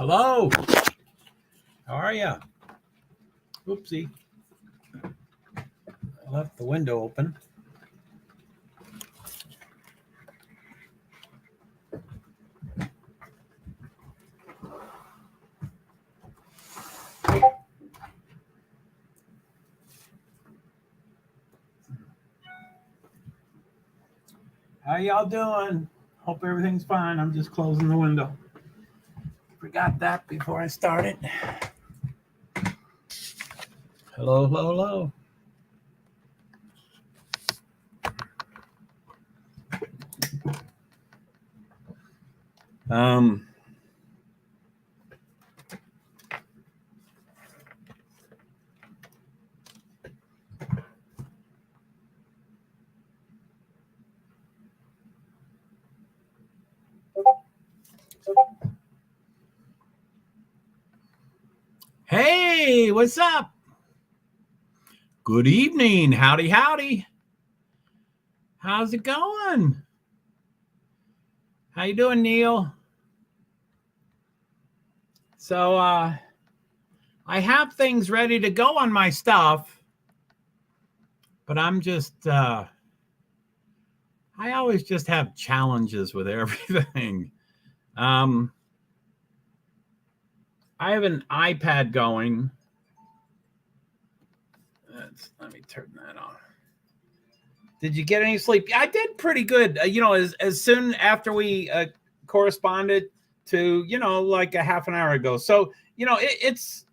Hello. How are you? Oopsie. I left the window open. How y'all doing? Hope everything's fine. I'm just closing the window. Forgot that before I started. Hello, hello, hello. Hey, what's up? Good evening. Howdy, howdy. How's it going? How you doing, Neil? So, I have things ready to go on my stuff, but I'm just, I always just have challenges with everything. I have an iPad going. Let me turn that on. Did you get any sleep? I did pretty good. As soon after we corresponded to, like a half an hour ago. So, it's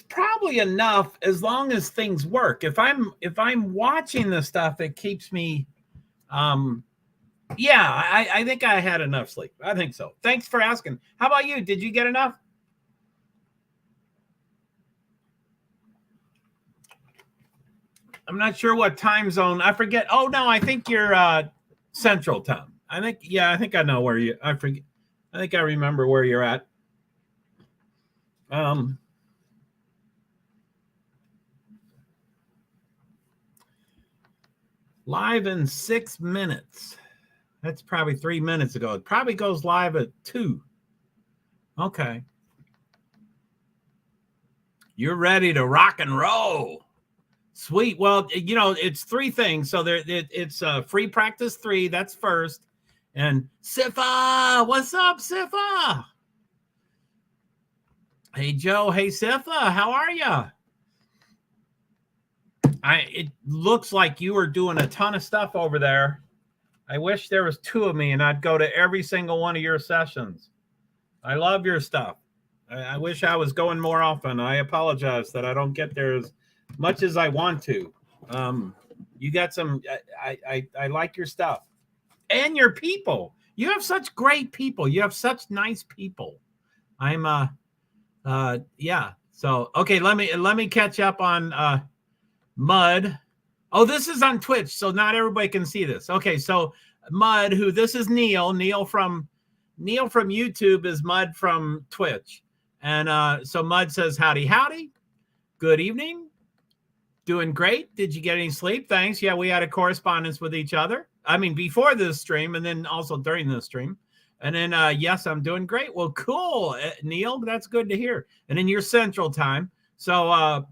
probably enough as long as things work. If I'm watching the stuff, it keeps me. I think I had enough sleep. I think so. Thanks for asking. How about you? Did you get enough? I'm not sure what time zone. I forget. Oh no, I think you're Central Time. I think I know where you. I forget. I think I remember where you're at. Live in 6 minutes. That's probably 3 minutes ago. It probably goes live at 2. Okay. You're ready to rock and roll. Sweet. Well, it's 3 things. So it's free practice 3. That's first. And Sifa, what's up, Sifa? Hey, Joe. Hey, Sifa. How are you? It looks like you are doing a ton of stuff over there. I wish there was 2 of me and I'd go to every single one of your sessions. I love your stuff. I wish I was going more often. I apologize that I don't get there as much as I want to. You got some, I like your stuff and your people. You have such great people. You have such nice people. Yeah. So, okay, let me catch up on Mud. Oh, this is on Twitch, so not everybody can see this. Okay, so Mud, this is Neil from YouTube is Mud from Twitch. And so Mud says, howdy. Good evening. Doing great. Did you get any sleep? Thanks. Yeah, we had a correspondence with each other. I mean, before this stream and then also during this stream. And then, yes, I'm doing great. Well, cool, Neil. That's good to hear. And then your Central Time. So I'm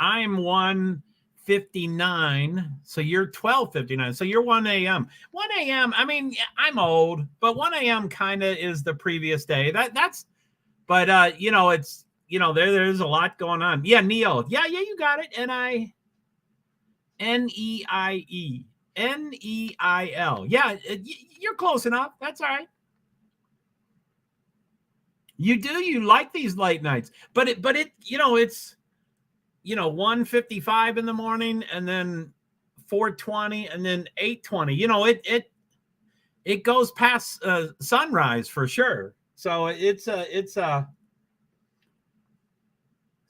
1:59. So you're 12:59. So you're 1 a.m. 1 a.m. I mean, I'm old, but 1 a.m. kind of is the previous day. It's there's a lot going on. Yeah, Neil. Yeah, you got it. Neil. Yeah, you're close enough. That's all right. You like these late nights, but it's 1:55 in the morning and then 4:20 and then 8:20. It goes past sunrise for sure. So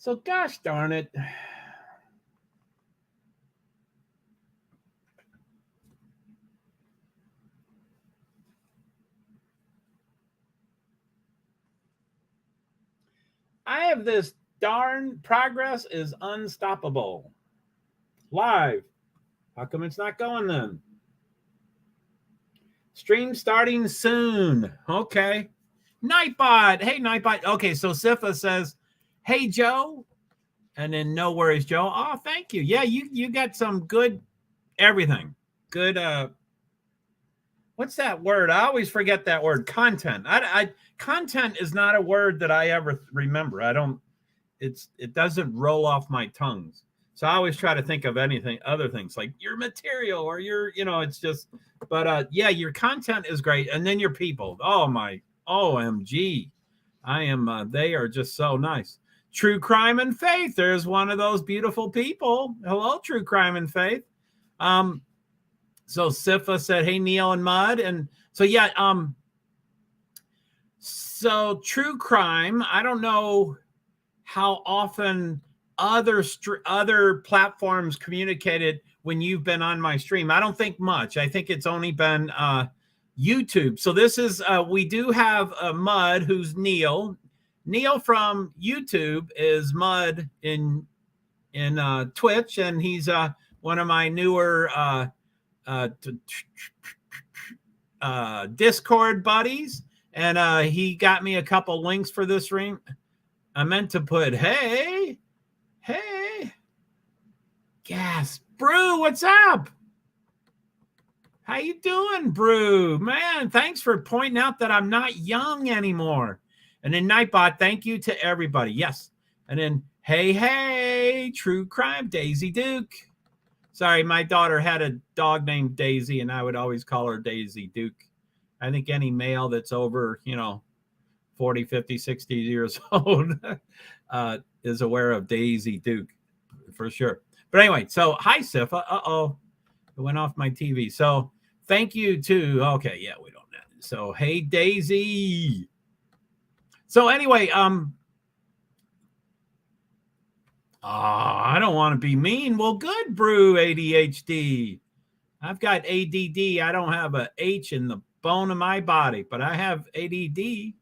so gosh darn it. I have this darn progress is unstoppable. Live. How come it's not going then? Stream starting soon. Okay. Nightbot. Hey, Nightbot. Okay, so Sifa says, hey, Joe. And then no worries, Joe. Oh, thank you. Yeah, you got some good everything. Good what's that word? I always forget that word. Content. Content is not a word that I ever remember. It doesn't roll off my tongues. So I always try to think of other things like your material or it's just, but yeah, your content is great. And then your people. Oh my OMG. They are just so nice. True Crime and Faith. There's one of those beautiful people. Hello, True Crime and Faith. So Sifa said, hey, Neil and Mud. And so, yeah, so True Crime, I don't know how often other platforms communicated when you've been on my stream. I don't think much. I think it's only been YouTube. So this is, we do have Mud, who's Neil. Neil from YouTube is Mud in Twitch, and he's one of my newer Discord buddies, and he got me a couple links for this stream. I meant to put, hey, Gas Brew, what's up? How you doing, Brew? Man, thanks for pointing out that I'm not young anymore. And then Nightbot, thank you to everybody. Yes. And then, hey, True Crime, Daisy Duke. Sorry, my daughter had a dog named Daisy, and I would always call her Daisy Duke. I think any male that's over, 40, 50, 60 years old is aware of Daisy Duke for sure. But anyway, so hi, Sifa. It went off my TV. So thank you to, okay, yeah, we don't know. So, hey, Daisy. So anyway, I don't want to be mean. Well, good, Brew, ADHD. I've got ADD. I don't have a H in the bone of my body, but I have ADD.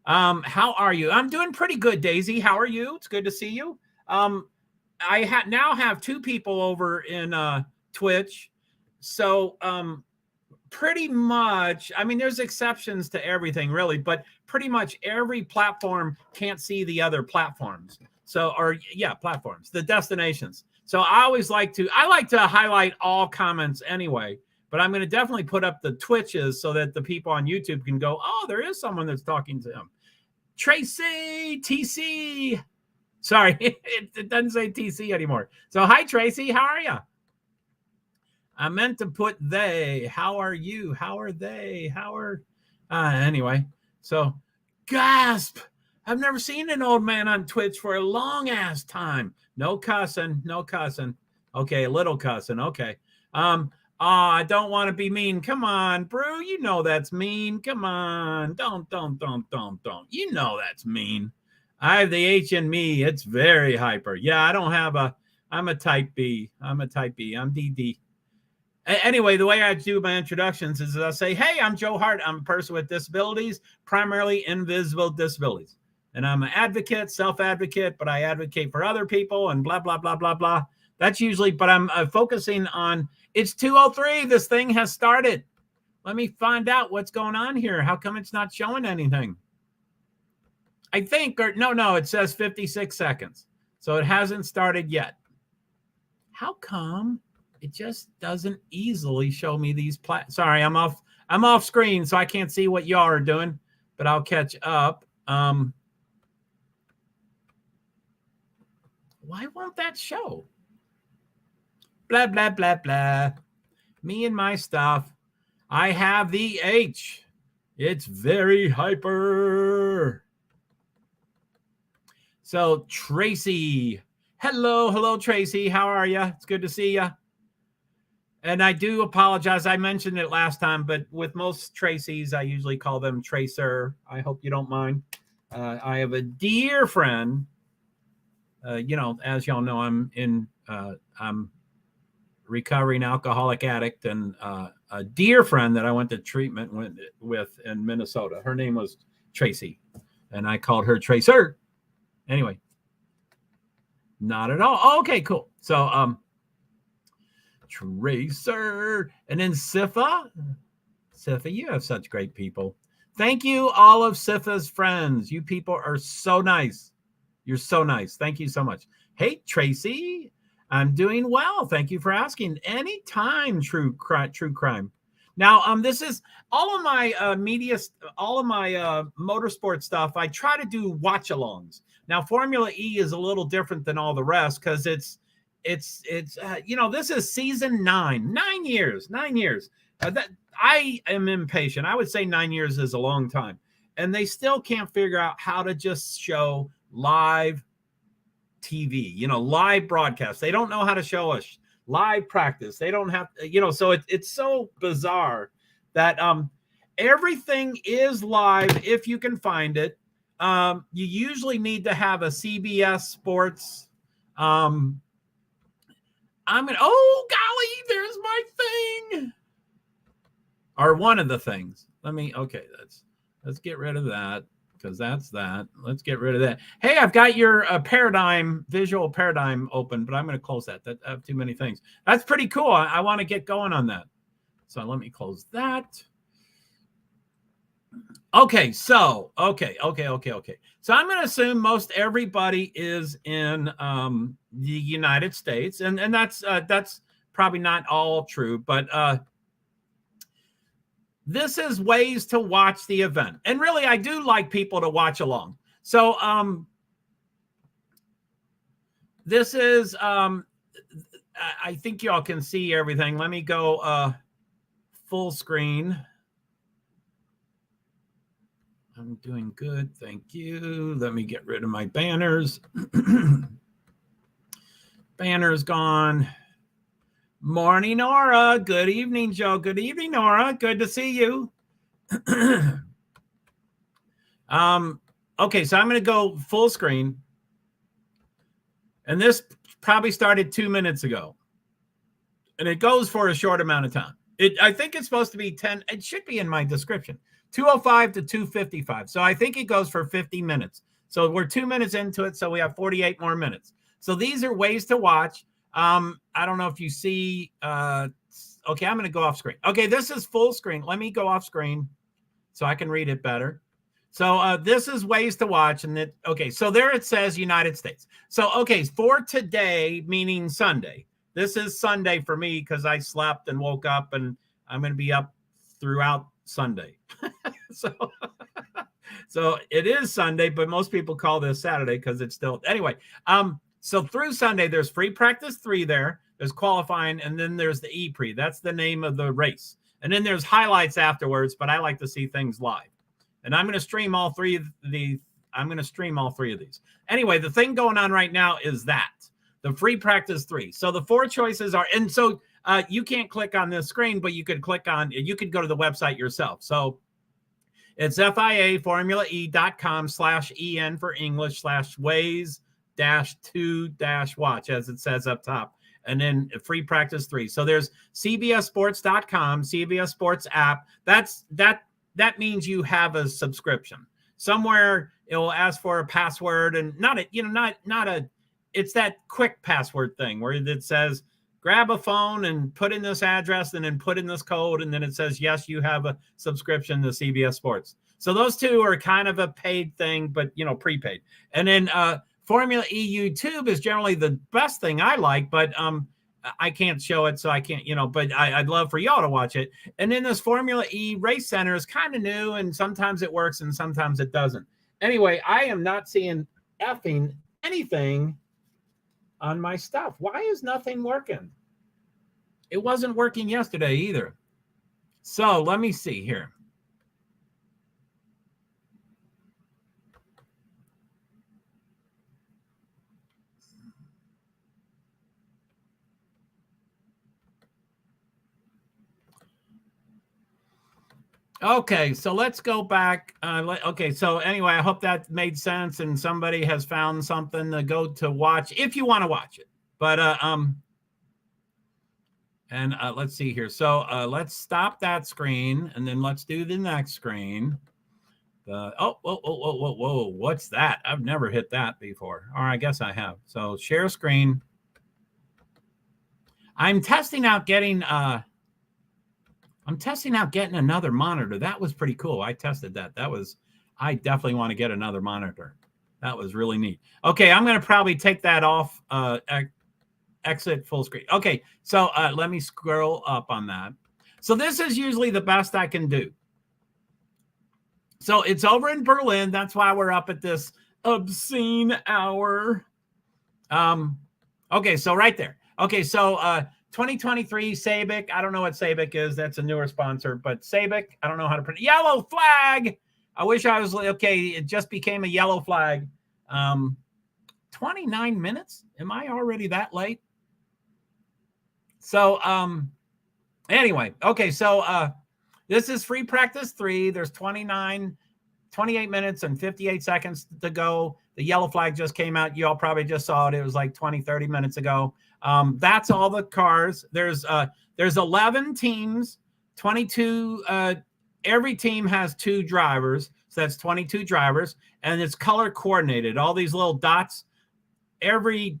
How are you? I'm doing pretty good, Daisy. How are you? It's good to see you. I now have 2 people over in Twitch. So pretty much, I mean, there's exceptions to everything, really, but pretty much every platform can't see the other platforms. So, platforms, the destinations. So I like to highlight all comments anyway, but I'm going to definitely put up the Twitches so that the people on YouTube can go, oh, there is someone that's talking to him. Tracy, TC. Sorry, it doesn't say TC anymore. So hi, Tracy. How are you? I meant to put they. How are you? How are they? Anyway. So gasp. I've never seen an old man on Twitch for a long ass time. No cussing. Okay, a little cussing. Okay. I don't want to be mean. Come on, Brew. You know that's mean. Come on. Don't. You know that's mean. I have the H in me. It's very hyper. Yeah, I'm a type B. I'm DD. Anyway, the way I do my introductions is I say, hey, I'm JoeHart. I'm a person with disabilities, primarily invisible disabilities. And I'm an advocate, self-advocate, but I advocate for other people and blah, blah, blah, blah, blah. That's usually, but I'm focusing on, it's 2:03. This thing has started. Let me find out what's going on here. How come it's not showing anything? I think, no, it says 56 seconds. So it hasn't started yet. How come it just doesn't easily show me these sorry, I'm off screen, so I can't see what y'all are doing, but I'll catch up. Why won't that show? Blah, blah, blah, blah. Me and my stuff. I have the H. It's very hyper. So Tracy. Hello, Tracy. How are you? It's good to see you. And I do apologize. I mentioned it last time, but with most Tracys, I usually call them Tracer. I hope you don't mind. I have a dear friend. As y'all know, I'm recovering alcoholic addict, and a dear friend that I went to treatment with in Minnesota. Her name was Tracy, and I called her Tracer. Anyway, not at all. Oh, okay, cool. So, Tracer, and then Sifa, you have such great people. Thank you, all of Sifa's friends. You people are so nice. You're so nice. Thank you so much. Hey, Tracy, I'm doing well. Thank you for asking. Anytime, true crime. Now, this is all of my media, all of my motorsport stuff. I try to do watch-alongs. Now, Formula E is a little different than all the rest because it's this is season 9. 9 years. That I am impatient. I would say 9 years is a long time, and they still can't figure out how to just show live TV, live broadcast. They don't know how to show us live practice. They don't have, so it's so bizarre that everything is live if you can find it. You usually need to have a CBS Sports. Oh, golly, there's my thing. Or one of the things. Let's get rid of that because that's that. Let's get rid of that. Hey, I've got your visual paradigm open, but I'm going to close that. I have too many things. That's pretty cool. I want to get going on that. So let me close that. Okay, so, okay. So I'm going to assume most everybody is in the United States, and that's probably not all true, but this is ways to watch the event. And really, I do like people to watch along. So this is, I think y'all can see everything. Let me go full screen. I'm doing good. Thank you. Let me get rid of my banners. Banner's gone. Morning, Nora. Good evening, Joe. Good evening, Nora. Good to see you. Okay, so I'm going to go full screen. And this probably started 2 minutes ago. And it goes for a short amount of time. I think it's supposed to be 10. It should be in my description. 2:05 to 2:55. So I think it goes for 50 minutes. So we're 2 minutes into it. So we have 48 more minutes. So these are ways to watch. I don't know if you see. Okay, I'm going to go off screen. Okay, this is full screen. Let me go off screen so I can read it better. So this is ways to watch. And okay, so there it says United States. So, okay, for today, meaning Sunday. This is Sunday for me because I slept and woke up, and I'm going to be up throughout Sunday. So it is Sunday, but most people call this Saturday because it's still, anyway. So through Sunday, there's free practice 3 there. There's qualifying, and then there's the E-Prix. That's the name of the race. And then there's highlights afterwards, but I like to see things live. And I'm going to stream all 3 of these. Anyway, the thing going on right now is that the free practice 3. So the 4 choices are, and so you can't click on this screen, but you could go to the website yourself. So it's FIAFormulaE.com/EN for English /ways-2-watch, as it says up top. And then free practice 3. So there's CBSSports.com, CBS Sports app. That means you have a subscription. Somewhere it will ask for a password, and it's that quick password thing where it says, grab a phone and put in this address and then put in this code. And then it says, yes, you have a subscription to CBS Sports. So those 2 are kind of a paid thing, but, prepaid. And then Formula E YouTube is generally the best thing I like, but I can't show it, so I can't, but I'd love for y'all to watch it. And then this Formula E Race Center is kind of new, and sometimes it works and sometimes it doesn't. Anyway, I am not seeing effing anything on my stuff. Why is nothing working? It wasn't working yesterday either. So let me see here. Okay, so let's go back. Okay, so anyway, I hope that made sense and somebody has found something to go to watch if you want to watch it. But let's see here. So let's stop that screen and then let's do the next screen. Whoa, what's that? I've never hit that before. Or I guess I have. So share screen. I'm testing out getting I'm testing out getting another monitor. That was pretty cool. I tested that. I definitely want to get another monitor. That was really neat. Okay, I'm going to probably take that off, exit full screen. Okay, so let me scroll up on that. So this is usually the best I can do. So it's over in Berlin. That's why we're up at this obscene hour. Okay, so right there. Okay, so 2023 Sabic. I don't know what Sabic is. That's a newer sponsor, but Sabic, I don't know how to pronounce. Yellow flag. I wish I was okay. It just became a yellow flag. 29 minutes. Am I already that late? So anyway, okay, so this is free practice 3. There's 28 minutes and 58 seconds to go. The yellow flag just came out. You all probably just saw it. It was like 20-30 minutes ago. That's all the cars. There's 11 teams, 22. Every team has 2 drivers, so that's 22 drivers, and it's color coordinated. All these little dots. Every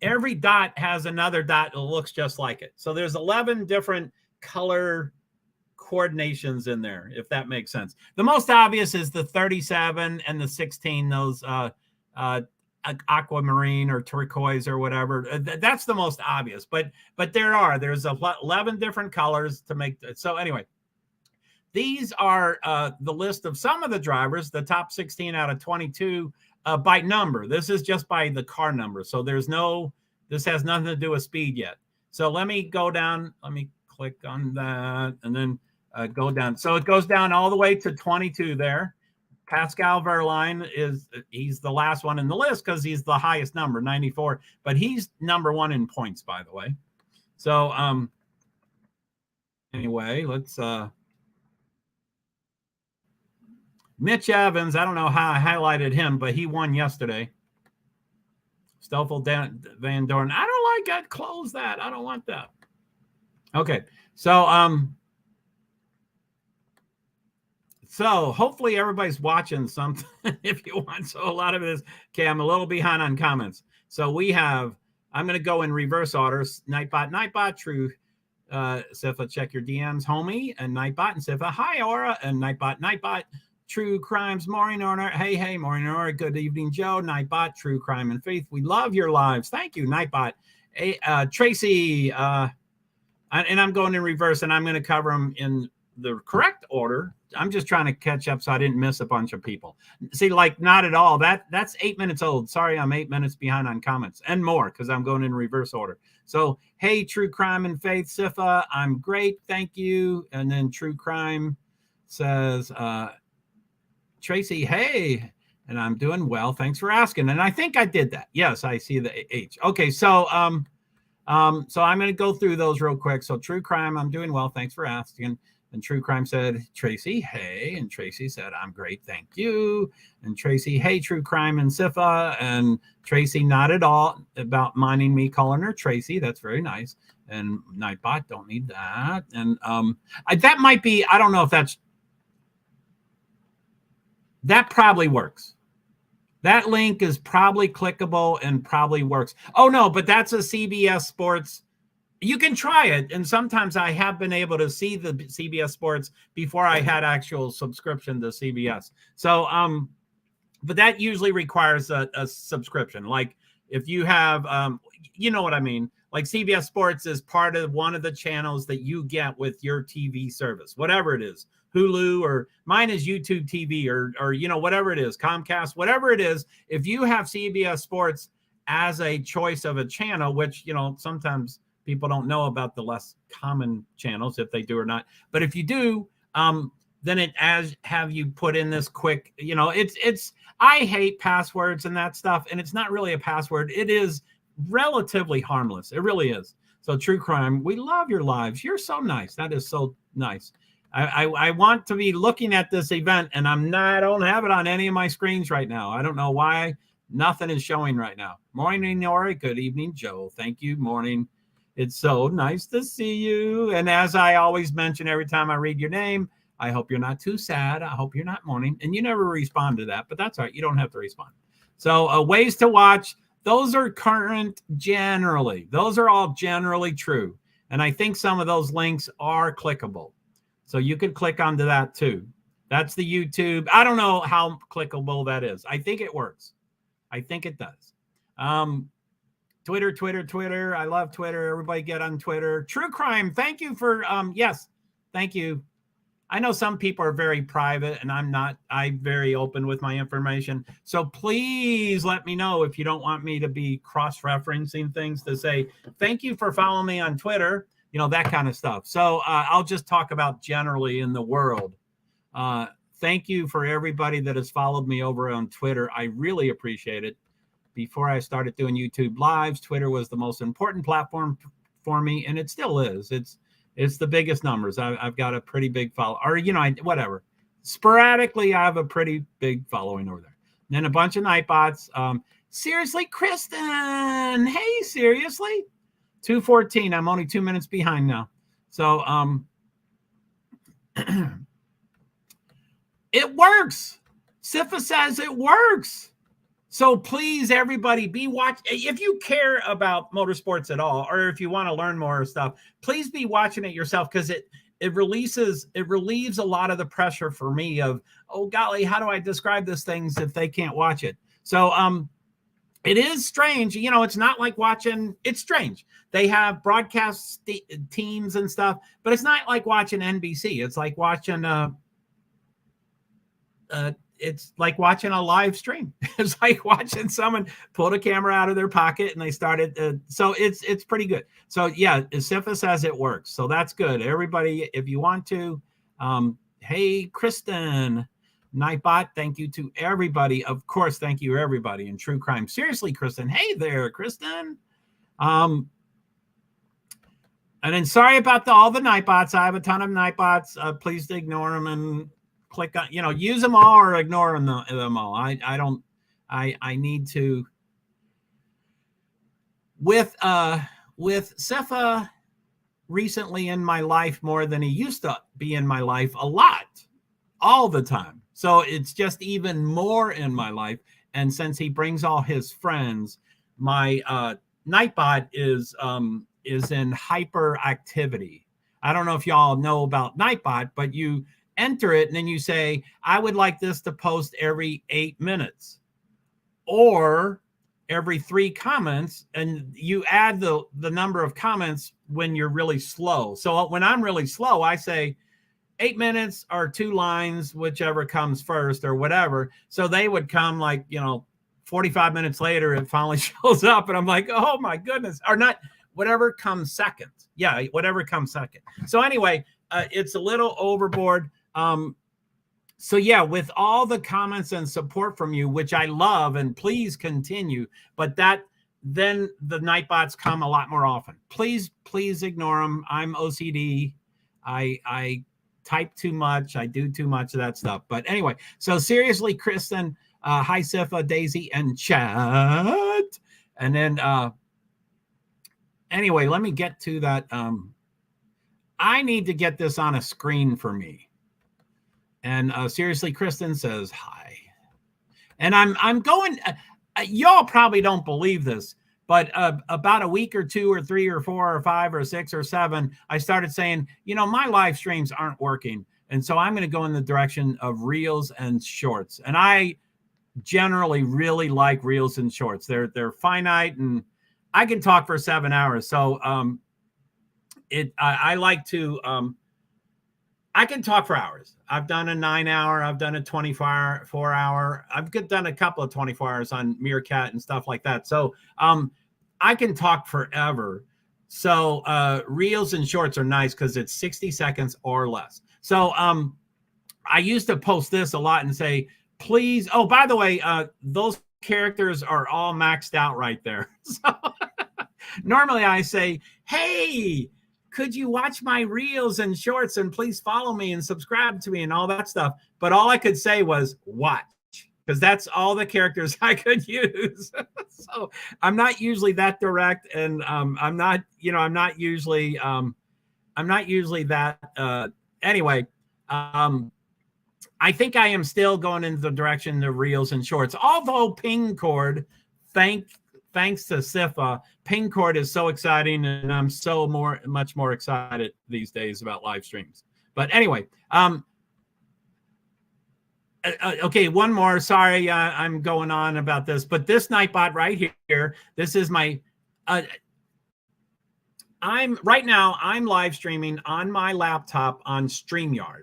every dot has another dot that looks just like it. So there's 11 different color coordinations in there, if that makes sense. The most obvious is the 37 and the 16, those aquamarine or turquoise or whatever. That's the most obvious, but there's 11 different colors to make. So anyway, these are the list of some of the drivers, the top 16 out of 22 by number. This is just by the car number. So this has nothing to do with speed yet. So let me go down. Let me click on that and then go down. So it goes down all the way to 22 there. Pascal Wehrlein he's the last one in the list because he's the highest number, 94, but he's number 1 in points, by the way. So anyway, let's Mitch Evans, I don't know how I highlighted him, but he won yesterday. Stoffel Van Dorn. I don't like that. Close that. I don't want that. Okay. So hopefully everybody's watching something if you want. So a lot of it is, okay, I'm a little behind on comments. So I'm going to go in reverse order. Nightbot, True. Sifa, check your DMs, homie, and Nightbot, and Sifa, hi, Aura, and Nightbot, True Crimes, Maureen Orner. Hey, Maureen Orner. Good evening, Joe. Nightbot, True Crime and Faith. We love your lives. Thank you, Nightbot. Hey, Tracy, and I'm going in reverse, and I'm going to cover them in the correct order. I'm just trying to catch up so I didn't miss a bunch of people. See, like, not at all. That's 8 minutes old. Sorry, I'm 8 minutes behind on comments and more because I'm going in reverse order. So, hey, True Crime and Faith, Sifa, I'm great. Thank you. And then True Crime says, Tracy, hey, and I'm doing well. Thanks for asking. And I think I did that. Yes, I see the H. Okay, so so I'm going to go through those real quick. So True Crime, I'm doing well. Thanks for asking. And True Crime said, Tracy, hey. And Tracy said, I'm great. Thank you. And Tracy, hey, True Crime and Sifa. And Tracy, not at all about minding me calling her Tracy. That's very nice. And Nightbot, don't need that. And that might be, I don't know if that probably works. That link is probably clickable and probably works. Oh, no, but that's a CBS Sports. You can try it. And sometimes I have been able to see the CBS Sports before I had actual subscription to CBS. So, but that usually requires a subscription. Like if you have, you know what I mean? Like CBS Sports is part of one of the channels that you get with your TV service, whatever it is. Hulu, or mine is YouTube TV, or you know, whatever it is, Comcast, whatever it is. If you have CBS Sports as a choice of a channel, which, you know, sometimes people don't know about the less common channels if they do or not. But if you do, then it have you put in this quick, you know, it's I hate passwords and that stuff, and it's not really a password. It is relatively harmless. It really is. So True Crime, we love your lives. You're so nice. That is so nice. I want to be looking at this event, and I don't have it on any of my screens right now. I don't know why. Nothing is showing right now. Morning, Nori. Good evening, Joe. Thank you. Morning. It's so nice to see you. And as I always mention every time I read your name, I hope you're not too sad. I hope you're not mourning. And you never respond to that, but that's all right. You don't have to respond. So ways to watch. Those are current generally. Those are all generally true. And I think some of those links are clickable. So you could click onto that too. That's the YouTube. I don't know how clickable that is. I think it works. I think it does. Twitter. I love Twitter. Everybody get on Twitter. True crime. Thank you for, yes, thank you. I know some people are very private and I'm very open with my information. So please let me know if you don't want me to be cross-referencing things to say, thank you for following me on Twitter, that kind of stuff. So I'll just talk about generally in the world. Thank you for everybody that has followed me over on Twitter. I really appreciate it. Before I started doing YouTube lives, Twitter was the most important platform for me, and it still is. It's the biggest numbers. I've got a pretty big follow, or whatever. Sporadically, I have a pretty big following over there. And then a bunch of Nightbots. Seriously, Kristen. Hey, seriously, 2:14. I'm only 2 minutes behind now. So it works. Sifa says it works. So please, everybody, be watching. If you care about motorsports at all, or if you want to learn more stuff, please be watching it yourself, because it relieves a lot of the pressure for me of, oh golly, how do I describe these things if they can't watch it? So it is strange. It's not like watching. It's strange. They have broadcast teams and stuff, but it's not like watching NBC. It's like watching it's like watching a live stream. It's like watching someone pull a camera out of their pocket and they started. So it's pretty good. So yeah, Sifa says it works. So that's good. Everybody, if you want to, hey, Kristen, Nightbot, thank you to everybody. Of course, thank you everybody in True Crime. Seriously, Kristen. Hey there, Kristen. And then sorry about all the Nightbots. I have a ton of Nightbots. Please ignore them and click on, use them all or ignore them all. I need to, with Sifa recently in my life more than he used to be in my life a lot, all the time. So it's just even more in my life. And since he brings all his friends, my Nightbot is in hyperactivity. I don't know if y'all know about Nightbot, but you enter it and then you say, I would like this to post every 8 minutes or every 3 comments, and you add the number of comments when you're really slow. So when I'm really slow, I say 8 minutes or 2 lines, whichever comes first or whatever. So they would come 45 minutes later, it finally shows up and I'm like, oh my goodness, or not, whatever comes second. Yeah, whatever comes second. So anyway, it's a little overboard. So yeah, with all the comments and support from you, which I love, and please continue, but then the Nightbots come a lot more often. Please ignore them. I'm OCD. I type too much. I do too much of that stuff. But anyway, so seriously, Kristen, hi Sifa, Daisy, and chat. And then anyway, let me get to that. I need to get this on a screen for me. And seriously, Kristen says hi. And I'm going, y'all probably don't believe this, but about a week or 2 or 3 or 4 or 5 or 6 or 7, I started saying, my live streams aren't working. And so I'm going to go in the direction of reels and shorts. And I generally really like reels and shorts. They're finite and I can talk for 7 hours. So I like to, I can talk for hours. I've done a 9-hour. I've done a 24-hour. I've done a couple of 24 hours on Meerkat and stuff like that. So I can talk forever. So reels and shorts are nice because it's 60 seconds or less. So I used to post this a lot and say, please. Oh, by the way, those characters are all maxed out right there. So normally I say, hey, could you watch my reels and shorts and please follow me and subscribe to me and all that stuff. But all I could say was watch, because that's all the characters I could use. So I'm not usually that direct. And I'm not usually that. Anyway, I think I am still going in the direction of reels and shorts, although Ping Cord, thanks to SIFA, Ping Court is so exciting, and I'm so much more excited these days about live streams. But anyway, okay, one more. Sorry, I'm going on about this, but this Nightbot right here, this is my. I'm live streaming on my laptop on StreamYard,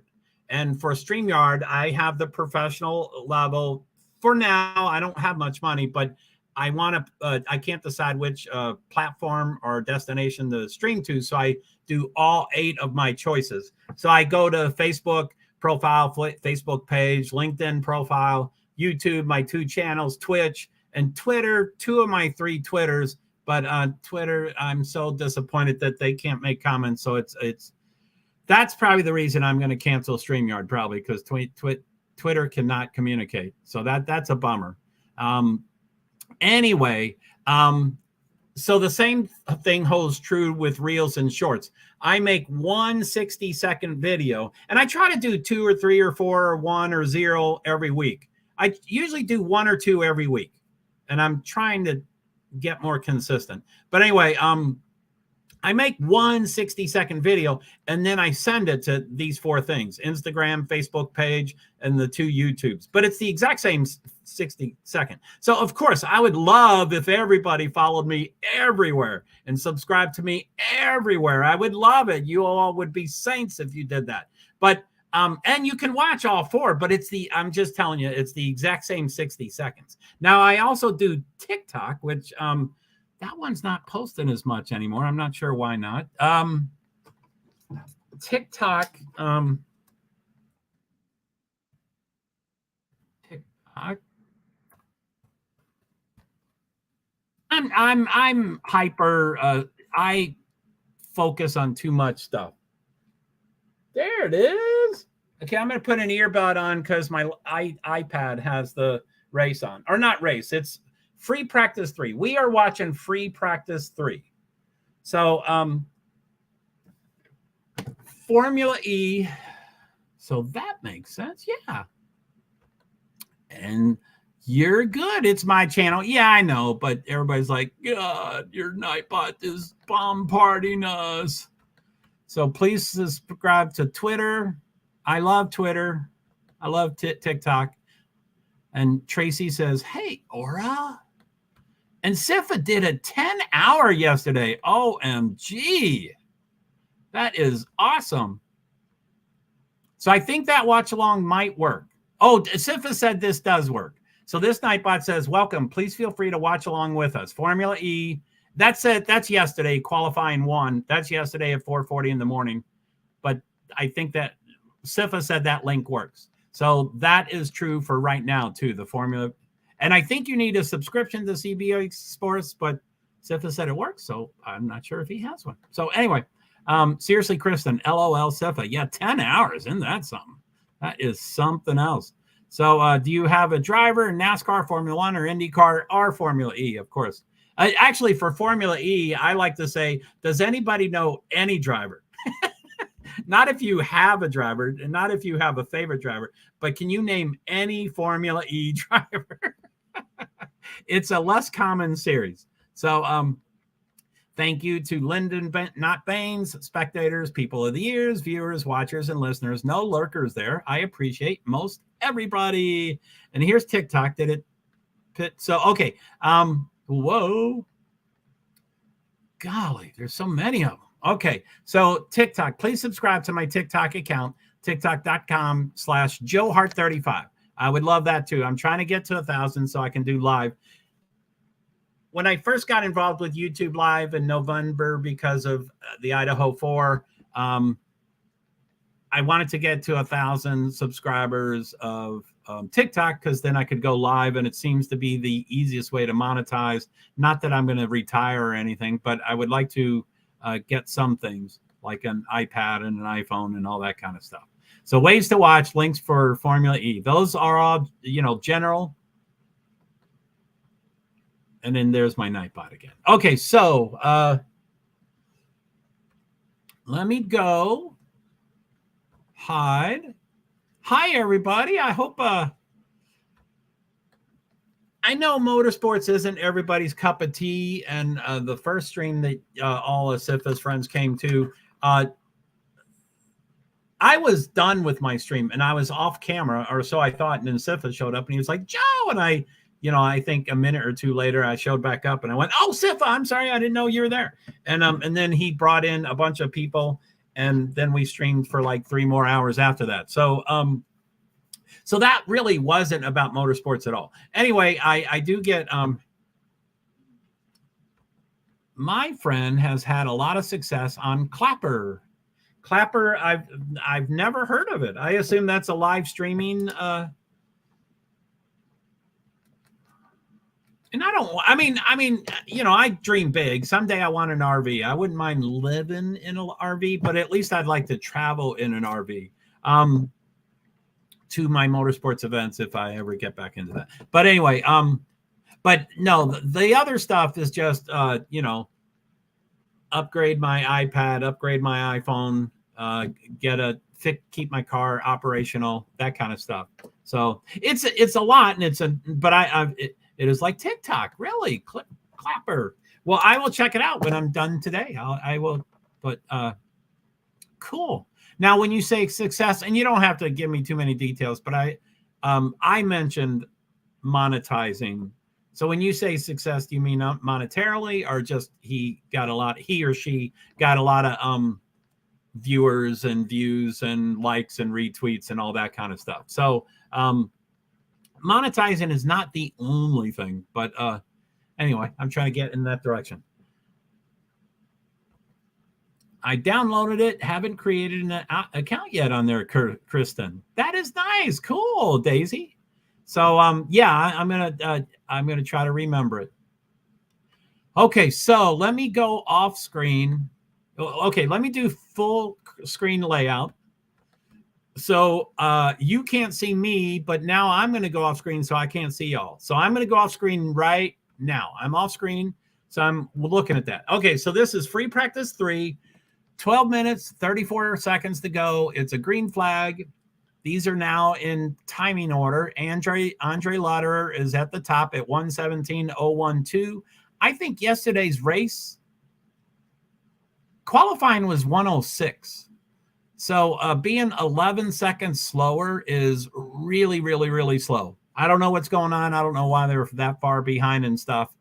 and for StreamYard, I have the professional level. For now, I don't have much money, but I want to. I can't decide which platform or destination to stream to, so I do all 8 of my choices. So I go to Facebook profile, Facebook page, LinkedIn profile, YouTube, my 2 channels, Twitch, and Twitter, 2 of my 3 Twitters. But on Twitter, I'm so disappointed that they can't make comments. So that's probably the reason I'm going to cancel StreamYard, probably, because Twitter cannot communicate. So that's a bummer. Anyway, so the same thing holds true with Reels and Shorts. I make 1 60-second video, and I try to do 2 or 3 or 4 or 1 or 0 every week. I usually do 1 or 2 every week, and I'm trying to get more consistent. But anyway, I make 1 60-second video, and then I send it to these 4 things: Instagram, Facebook page, and the 2 YouTubes. But it's the exact same 60-second. So of course, I would love if everybody followed me everywhere and subscribed to me everywhere. I would love it. You all would be saints if you did that. But and you can watch all 4, but I'm just telling you, it's the exact same 60 seconds. Now, I also do TikTok, which that one's not posting as much anymore. I'm not sure why not. TikTok. TikTok. I'm hyper. I focus on too much stuff. There it is. Okay, I'm going to put an earbud on because my iPad has the race on. Or not race, it's Free Practice 3. We are watching Free Practice 3. So, Formula E. So that makes sense. Yeah. And you're good. It's my channel. Yeah, I know. But everybody's like, God, your Nightbot is bombarding us. So please subscribe to Twitter. I love Twitter. I love TikTok. And Tracy says, hey, Aura. And Sifa did a 10-hour yesterday. OMG. That is awesome. So I think that watch along might work. Oh, Sifa said this does work. So this Nightbot says, welcome. Please feel free to watch along with us. Formula E. That's it. That's yesterday, qualifying 1. That's yesterday at 4:40 in the morning. But I think that Sifa said that link works. So that is true for right now, too, the formula. And I think you need a subscription to CBA Sports, but Sifa said it works. So I'm not sure if he has one. So anyway, seriously, Kristen, LOL Sifa. Yeah, 10 hours. Isn't that something? That is something else. So do you have a driver, NASCAR, Formula 1, or IndyCar, or Formula E, of course? Actually, for Formula E, I like to say, does anybody know any driver? Not if you have a driver, and not if you have a favorite driver, but can you name any Formula E driver? It's a less common series. So thank you to Lyndon, not Baines, spectators, people of the years, viewers, watchers, and listeners. No lurkers there. I appreciate most everybody. And here's TikTok. Did it fit? So, okay. Whoa. Golly, there's so many of them. Okay, so TikTok, please subscribe to my TikTok account, tiktok.com/JoeHart35. I would love that too. I'm trying to get to 1,000 so I can do live. When I first got involved with YouTube Live in November because of the Idaho 4, I wanted to get to 1,000 subscribers of TikTok because then I could go live, and it seems to be the easiest way to monetize. Not that I'm going to retire or anything, but I would like to get some things like an iPad and an iPhone and all that kind of stuff. So ways to watch, links for Formula E. Those are all, general. And then there's my Nightbot again. Okay, so let me go hide. Hi, everybody. I hope I know motorsports isn't everybody's cup of tea, and the first stream that all of Sifa's friends came to, I was done with my stream and I was off camera, or so I thought. And then Sifa showed up and he was like, Joe. And I think a minute or two later, I showed back up and I went, oh, Sifa, I'm sorry. I didn't know you were there. And then he brought in a bunch of people and then we streamed for like 3 more hours after that. So that really wasn't about motorsports at all. Anyway, I do get, my friend has had a lot of success on Clapper. Clapper, I've never heard of it. I assume that's a live streaming. And I mean, I dream big. Someday I want an RV. I wouldn't mind living in an RV, but at least I'd like to travel in an RV to my motorsports events if I ever get back into that. But anyway, but no, the other stuff is just, upgrade my iPad, upgrade my iPhone, keep my car operational, that kind of stuff. So it's a lot, and it is like TikTok, really. Clapper. Well, I will check it out when I'm done today. I will. But cool. Now, when you say success, and you don't have to give me too many details, but I mentioned monetizing. So when you say success, do you mean monetarily, or just he or she got a lot of viewers and views and likes and retweets and all that kind of stuff? So monetizing is not the only thing, but anyway, I'm trying to get in that direction. I downloaded it, haven't created an account yet on there, Kristen. That is nice. Cool, Daisy. So yeah, I'm gonna try to remember it. Okay, so let me go off screen. Okay, let me do full screen layout. So you can't see me, but now I'm gonna go off screen so I can't see y'all. So I'm gonna go off screen right now. I'm off screen, so I'm looking at that. Okay, so this is free practice 3, 12 minutes, 34 seconds to go. It's a green flag. These are now in timing order. Andre Lauderer is at the top at 1:17.012. I think yesterday's race qualifying was 1:06. So being 11 seconds slower is really, really, really slow. I don't know what's going on. I don't know why they're that far behind and stuff.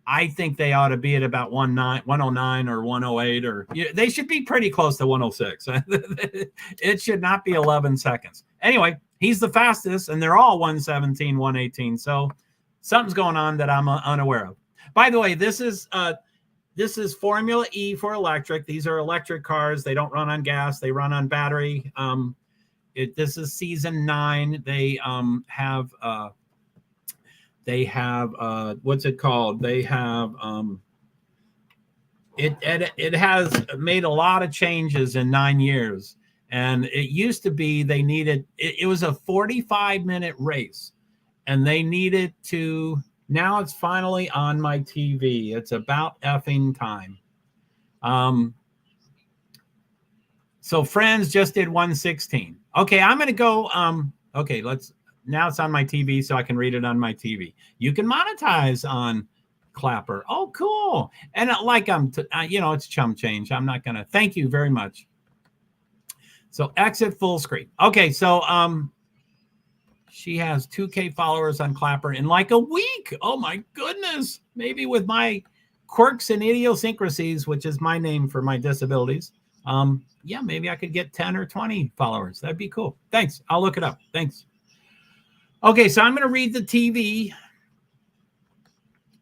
I think they ought to be at about 109 or 108, or they should be pretty close to 106. It should not be 11 seconds. Anyway, he's the fastest, and they're all 117, 118. So something's going on that I'm unaware of. By the way, this is Formula E for electric. These are electric cars. They don't run on gas. They run on battery. This is season 9. They have what's it called? They have it has made a lot of changes in 9 years. And it used to be they needed it was a 45-minute race, and they needed to. Now it's finally on my TV. It's about effing time. So Friends just did 116. Okay, I'm gonna go. Okay, now it's on my TV, so I can read it on my TV. You can monetize on Clapper. Oh, cool. And it's chum change. I'm not going to. Thank you very much. So exit full screen. Okay, so she has 2K followers on Clapper in like a week. Oh, my goodness. Maybe with my quirks and idiosyncrasies, which is my name for my disabilities. Yeah, maybe I could get 10 or 20 followers. That'd be cool. Thanks. I'll look it up. Thanks. Okay, so I'm going to read the TV.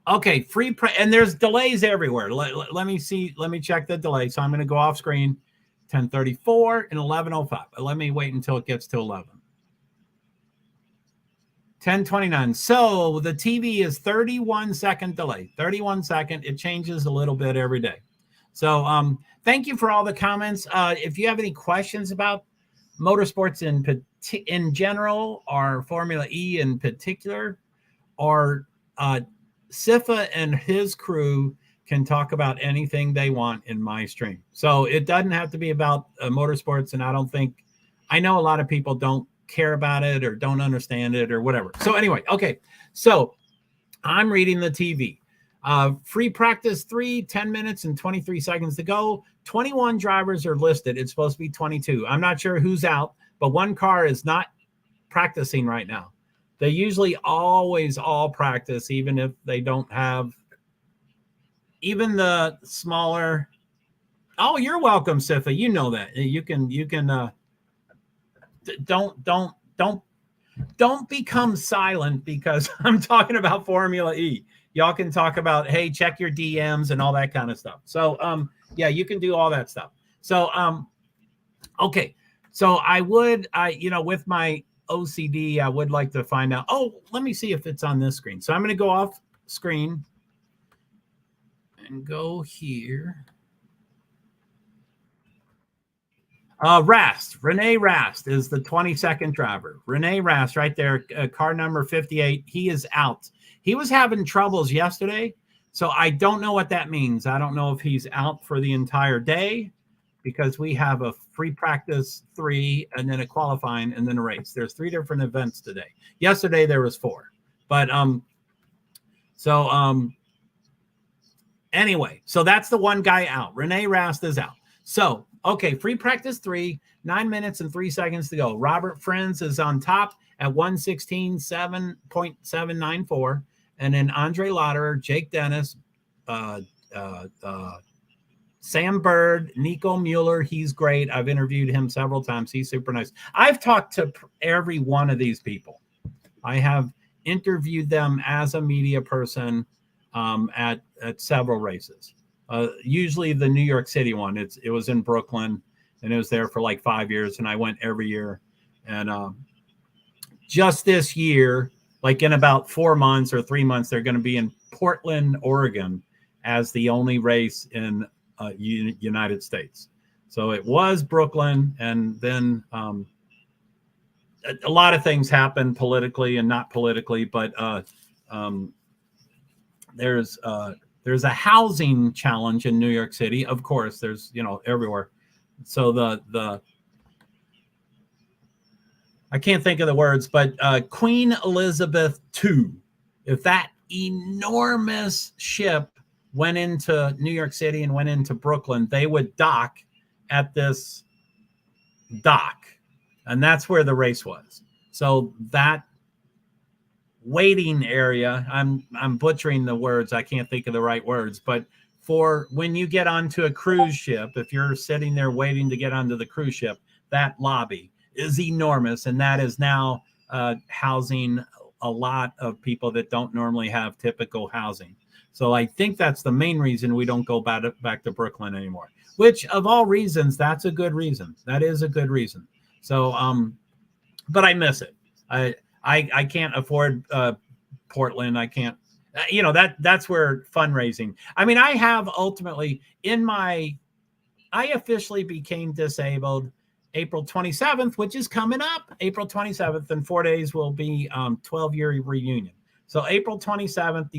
Okay, and there's delays everywhere. Let me see. Let me check the delay. So I'm going to go off screen, 10:34 and 11:05. Let me wait until it gets to 11. 10:29. So the TV is 31-second delay. 31 second. It changes a little bit every day. So thank you for all the comments. If you have any questions about motorsports in general, or Formula E in particular, or Sifa and his crew can talk about anything they want in my stream. So it doesn't have to be about motorsports, and I know a lot of people don't care about it or don't understand it or whatever. So anyway, okay. So I'm reading the TV. Free practice 3, 10 minutes and 23 seconds to go. 21 drivers are listed. It's supposed to be 22. I'm not sure who's out, but one car is not practicing right now. They usually always all practice, even if they don't have even the smaller. Oh, you're welcome, Sifa. You know that. You can don't become silent because I'm talking about Formula E. Y'all can talk about, hey, check your DMs and all that kind of stuff. So yeah, you can do all that stuff. So okay. So with my OCD, I would like to find out. Oh, let me see if it's on this screen. So I'm going to go off screen and go here. Renee Rast is the 22nd driver. Renee Rast right there, car number 58. He is out. He was having troubles yesterday, so I don't know what that means. I don't know if he's out for the entire day because we have a free practice 3 and then a qualifying and then a race. There's 3 different events today. Yesterday there was 4. But anyway, so that's the one guy out. Renee Rast is out. So, okay, free practice 3, 9 minutes and 3 seconds to go. Robert Friends is on top at 1:16.794. And then Andre Lauderer, Jake Dennis, Sam Bird, Nico Mueller. He's great. I've interviewed him several times. He's super nice. I've talked to every one of these people. I have interviewed them as a media person at several races. Usually the New York City one. It was in Brooklyn, and it was there for like 5 years, and I went every year. And just this year, like in about 4 months or 3 months, they're going to be in Portland, Oregon, as the only race in United States. So it was Brooklyn, and then a lot of things happened politically and not politically, but there's a housing challenge in New York City. Of course, there's, everywhere. So I can't think of the words, but Queen Elizabeth II, if that enormous ship went into New York City and went into Brooklyn, they would dock at this dock. And that's where the race was. So that waiting area, I'm butchering the words. I can't think of the right words, but for when you get onto a cruise ship, if you're sitting there waiting to get onto the cruise ship, that lobby is enormous. And that is now housing a lot of people that don't normally have typical housing. So I think that's the main reason we don't go back to Brooklyn anymore, which of all reasons, that's a good reason. That is a good reason. So, but I miss it. I can't afford Portland. I can't, that's where fundraising. I mean, I have ultimately I officially became disabled April 27th, which is coming up. April 27th, in 4 days will be 12-year reunion. So April 27th,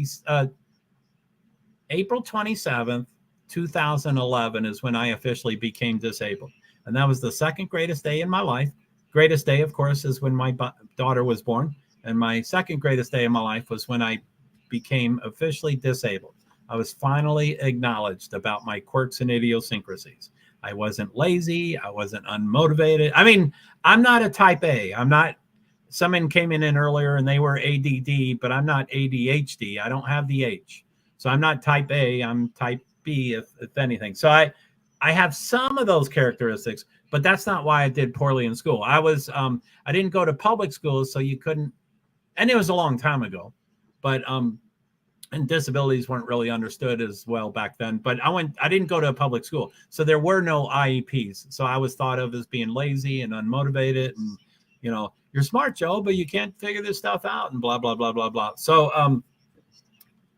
April 27th, 2011 is when I officially became disabled. And that was the second greatest day in my life. Greatest day, of course, is when my daughter was born. And my second greatest day in my life was when I became officially disabled. I was finally acknowledged about my quirks and idiosyncrasies. I wasn't lazy. I wasn't unmotivated. I mean, I'm not a type A. Someone came in earlier and they were ADD, but I'm not ADHD. I don't have the H. So I'm not type A. I'm type B, if anything. So I have some of those characteristics, but that's not why I did poorly in school. I didn't go to public schools, so you couldn't, and it was a long time ago, but and disabilities weren't really understood as well back then. But I didn't go to a public school, so there were no IEPs. So I was thought of as being lazy and unmotivated, and you're smart, Joe, but you can't figure this stuff out, and blah blah blah blah blah. So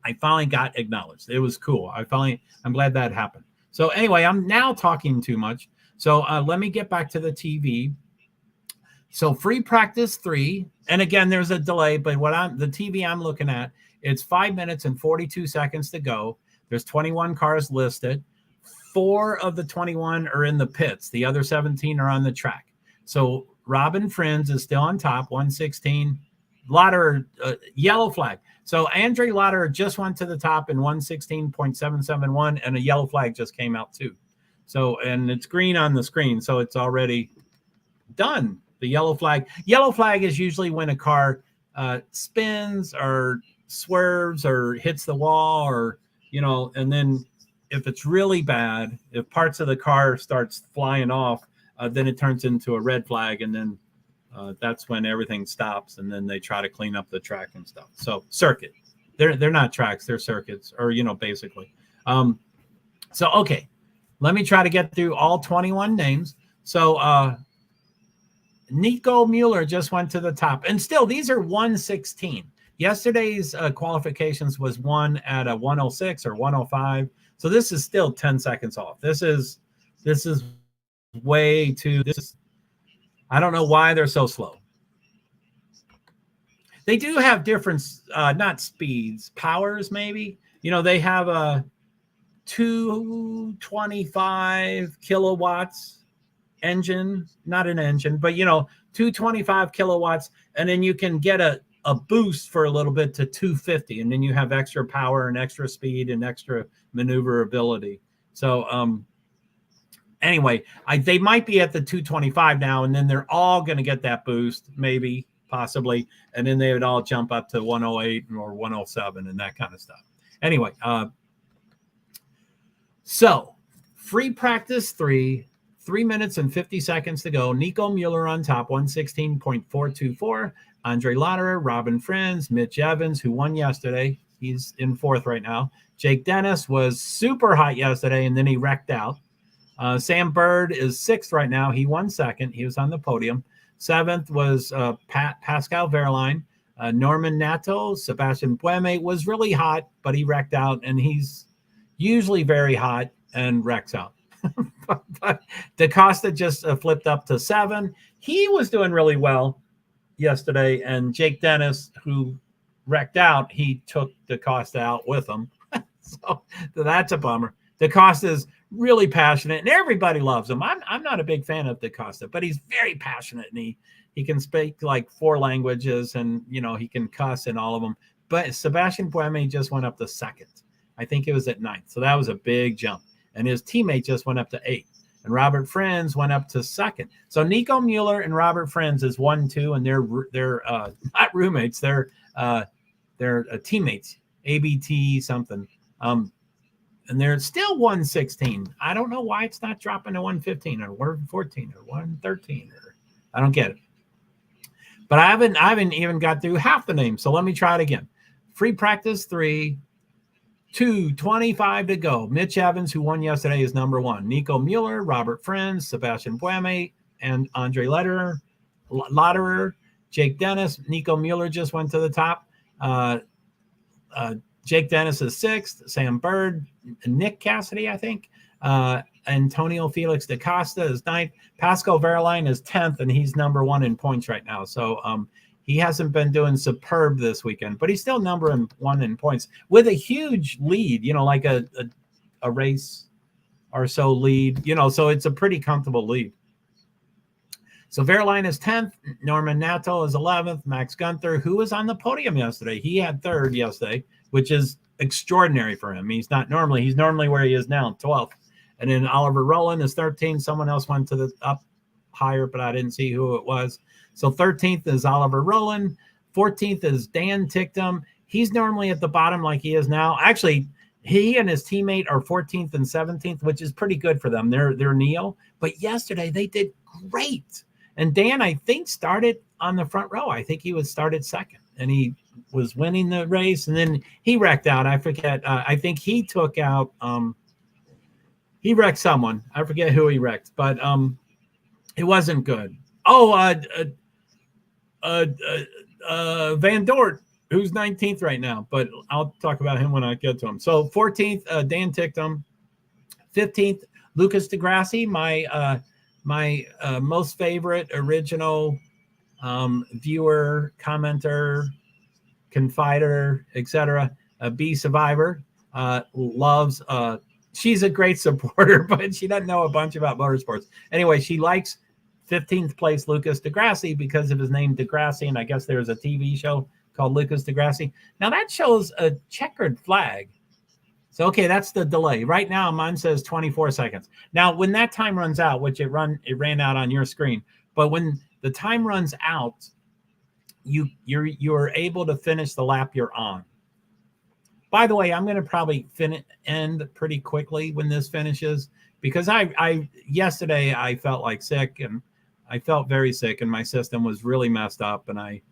I finally got acknowledged. It was cool. I'm glad that happened. So anyway, I'm now talking too much. So let me get back to the TV. So free practice 3, and again, there's a delay, but the TV I'm looking at, it's 5 minutes and 42 seconds to go. There's 21 cars listed. 4 of the 21 are in the pits. The other 17 are on the track. So Robin Friends is still on top, 1:16, Lauderer, yellow flag. So Andre Lauderer just went to the top in 116.771, and a yellow flag just came out too. So, and it's green on the screen, so it's already done. The yellow flag. Yellow flag is usually when a car spins or swerves or hits the wall, or, you know, and then if it's really bad, if parts of the car starts flying off, then it turns into a red flag, and then that's when everything stops, and then they try to clean up the track and stuff. So circuit, they're not tracks, they're circuits, or, you know, basically. So okay, let me try to get through all 21 names. So Nico Mueller just went to the top, and still these are 116. Yesterday's qualifications was one at a 106 or 105. So this is still 10 seconds off. This is way too. I don't know why they're so slow. They do have different, not speeds, powers maybe. You know, they have a 225 kilowatts engine, not an engine, but, you know, 225 kilowatts. And then you can get a boost for a little bit to 250. And then you have extra power and extra speed and extra maneuverability. So, anyway, they might be at the 225 now, and then they're all going to get that boost, maybe, possibly, and then they would all jump up to 108 or 107 and that kind of stuff. Anyway, so free practice 3 minutes and 50 seconds to go. Nico Mueller on top, 116.424. Andre Lauderer, Robin Friends, Mitch Evans, who won yesterday. He's in 4th right now. Jake Dennis was super hot yesterday, and then he wrecked out. Sam Bird is 6th right now. He won 2nd. He was on the podium. 7th was Pascal Wehrlein. Norman Nato, Sebastian Bueme was really hot, but he wrecked out, and he's usually very hot and wrecks out. But DaCosta just flipped up to 7. He was doing really well yesterday, and Jake Dennis, who wrecked out, he took DaCosta out with him. So that's a bummer. DaCosta is really passionate, and everybody loves him. I'm not a big fan of DaCosta, but he's very passionate, and he can speak like 4 languages, and, you know, he can cuss in all of them. But Sebastian Bueme just went up to 2nd. I think it was at 9th. So that was a big jump. And his teammate just went up to 8th. And Robert Friends went up to 2nd. So Nico Mueller and Robert Friends is 1, 2, and they're not roommates. They're teammates. ABT something. And they're still 116. I don't know why it's not dropping to 115 or 114 or 113. Or I don't get it. But I haven't even got through half the names. So let me try it again. Free practice 3. 2:25 to go. Mitch Evans, who won yesterday, is number 1. Nico Mueller, Robert Friends, Sebastian Bueme, and Andre Lauderer. Jake Dennis. Nico Mueller just went to the top. Jake Dennis is 6th. Sam Bird, Nick Cassidy, I think. Antonio Felix DaCosta is 9th. Pascal Wehrlein is 10th, and he's number 1 in points right now. So he hasn't been doing superb this weekend, but he's still number 1 in points with a huge lead, you know, like a race or so lead, you know, so it's a pretty comfortable lead. So Wehrlein is 10th. Norman Nato is 11th. Max Gunther, who was on the podium yesterday, he had 3rd yesterday, which is extraordinary for him. He's normally where he is now, 12th. And then Oliver Rowland is 13th. Someone else went to the up higher, but I didn't see who it was. So 13th is Oliver Rowland. 14th is Dan Ticktum. He's normally at the bottom like he is now. Actually, he and his teammate are 14th and 17th, which is pretty good for them. They're Neo. But yesterday they did great. And Dan, I think, started on the front row. I think he started 2nd, and he was winning the race. And then he wrecked out. I forget. I think he took out. He wrecked someone. I forget who he wrecked, but it wasn't good. Oh, Van Dort, who's 19th right now, but I'll talk about him when I get to him. So 14th, Dan Ticktum. 15th, Lucas DeGrassi, my most favorite original viewer, commenter, confider, etc. B survivor, loves. She's a great supporter, but she doesn't know a bunch about motorsports. Anyway, she likes 15th place, Lucas DeGrassi, because of his name DeGrassi, and I guess there's a TV show called Lucas DeGrassi. Now that shows a checkered flag. So, okay, that's the delay. Right now, mine says 24 seconds. Now, when that time runs out, which it ran out on your screen, but when the time runs out, you're able to finish the lap you're on. By the way, I'm going to probably end pretty quickly when this finishes, because yesterday I felt like sick, and I felt very sick, and my system was really messed up, and I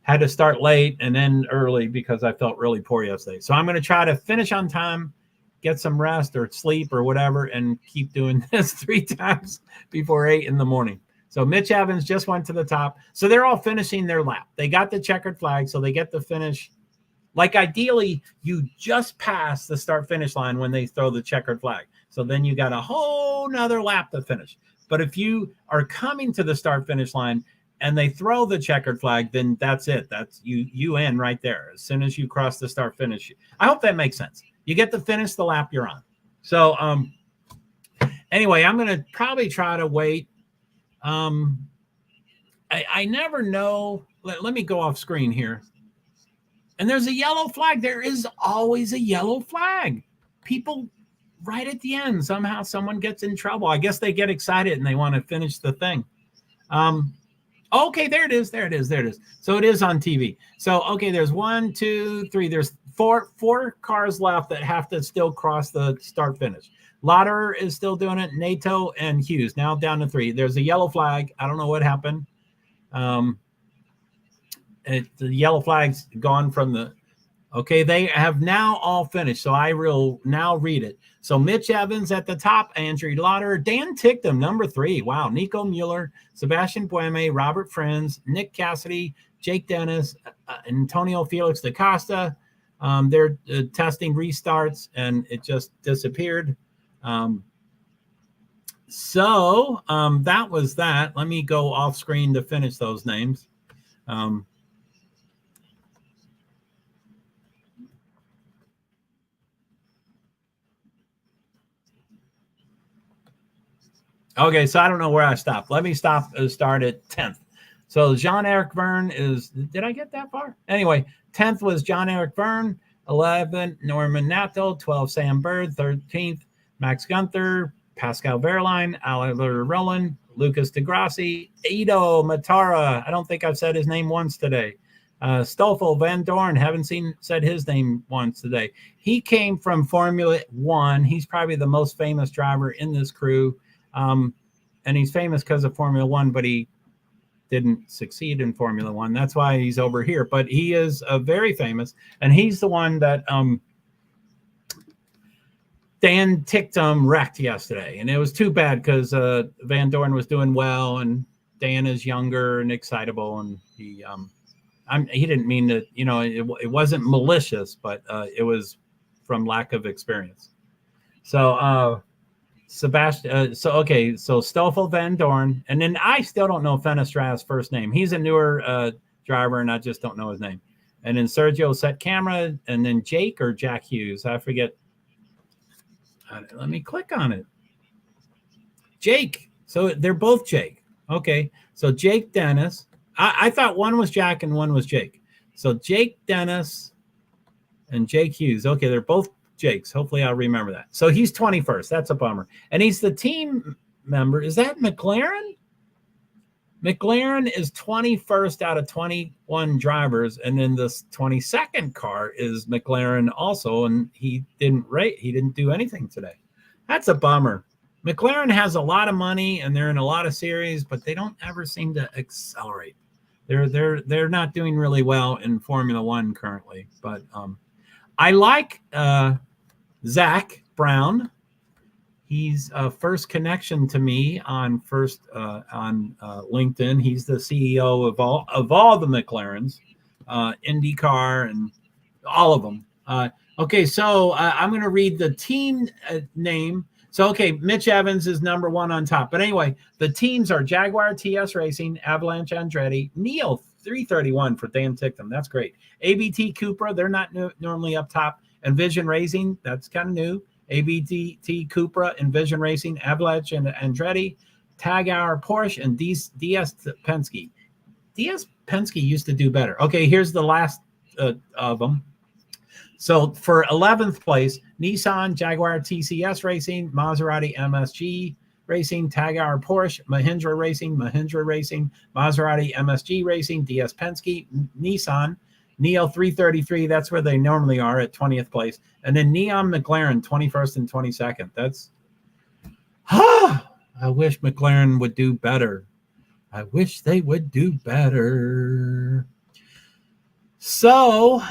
had to start late and end early because I felt really poor yesterday. So I'm going to try to finish on time, get some rest or sleep or whatever, and keep doing this 3 times before 8 in the morning. So Mitch Evans just went to the top. So they're all finishing their lap. They got the checkered flag, so they get to finish. Like ideally, you just pass the start-finish line when they throw the checkered flag. So then you got a whole nother lap to finish. But if you are coming to the start-finish line and they throw the checkered flag, then that's it. That's you end right there. As soon as you cross the start finish. I hope that makes sense. You get to finish the lap you're on. So anyway, I'm going to probably try to wait. I never know. Let me go off screen here. And there's a yellow flag. There is always a yellow flag. People right at the end, somehow someone gets in trouble. I guess they get excited and they want to finish the thing. Okay, there it is. There it is. There it is. So it is on TV. So, okay, there's 1, 2, 3. There's four cars left that have to still cross the start finish. Lauder is still doing it. NATO and Hughes now down to 3. There's a yellow flag. I don't know what happened. The yellow flag's gone from the. Okay, they have now all finished. So I will now read it. So Mitch Evans at the top, Andrew Lauder, Dan Ticktum, number 3. Wow. Nico Mueller, Sebastian Bueme, Robert Friends, Nick Cassidy, Jake Dennis, Antonio Felix da Costa. They're testing restarts, and it just disappeared. So that was that. Let me go off screen to finish those names. Okay, so I don't know where I stopped. Let me start at 10th. So Jean-Eric Verne is, did I get that far? Anyway, 10th was Jean-Eric Verne, 11, Norman Nato, 12, Sam Bird, 13th, Max Gunther, Pascal Verline, Oliver Rowland, Lucas DeGrassi, Ido Matara. I don't think I've said his name once today. Stoffel Van Dorn, haven't said his name once today. He came from Formula One. He's probably the most famous driver in this crew. And he's famous because of Formula One, but he didn't succeed in Formula One. That's why he's over here. But he is very famous, and he's the one that Dan Ticktum wrecked yesterday. And it was too bad because Van Dorn was doing well, and Dan is younger and excitable, and he didn't mean to, it wasn't malicious, but it was from lack of experience. So Sebastian, so Stoffel Van Dorn, and then I still don't know Fenestra's first name. He's a newer driver, and I just don't know his name. And then Sergio set camera, and then Jake or Jack Hughes, I forget. Let me click on it. Jake. So they're both Jake. Okay, so Jake Dennis. I thought one was Jack and one was Jake. So Jake Dennis and Jake Hughes. Okay, they're both Jakes. Hopefully I'll remember that. So he's 21st. That's a bummer. And he's the team member. Is that McLaren? McLaren is 21st out of 21 drivers. And then the 22nd car is McLaren also. And he didn't do anything today. That's a bummer. McLaren has a lot of money and they're in a lot of series, but they don't ever seem to accelerate. They're not doing really well in Formula One currently. But I like Zach Brown. He's a first connection to me on LinkedIn. He's the CEO of all the McLarens, IndyCar, and all of them. Okay, so I'm going to read the team name. So, okay, Mitch Evans is number 1 on top. But anyway, the teams are Jaguar TS Racing, Avalanche Andretti, Neil 331 for Dan Ticktum. That's great. ABT Cupra, they're not normally up top. Envision Racing, that's kind of new. ABT Cupra, Envision Racing, Avalanche and Andretti. Tag Hour Porsche, and DS Penske. DS Penske used to do better. Okay, here's the last of them. So for 11th place, Nissan, Jaguar TCS Racing, Maserati MSG Racing, Tag Hour Porsche, Mahindra Racing, Maserati MSG Racing, DS Penske, Nissan, Neo 333. That's where they normally are at 20th place. And then Neon McLaren, 21st and 22nd. That's, I wish McLaren would do better. I wish they would do better. So,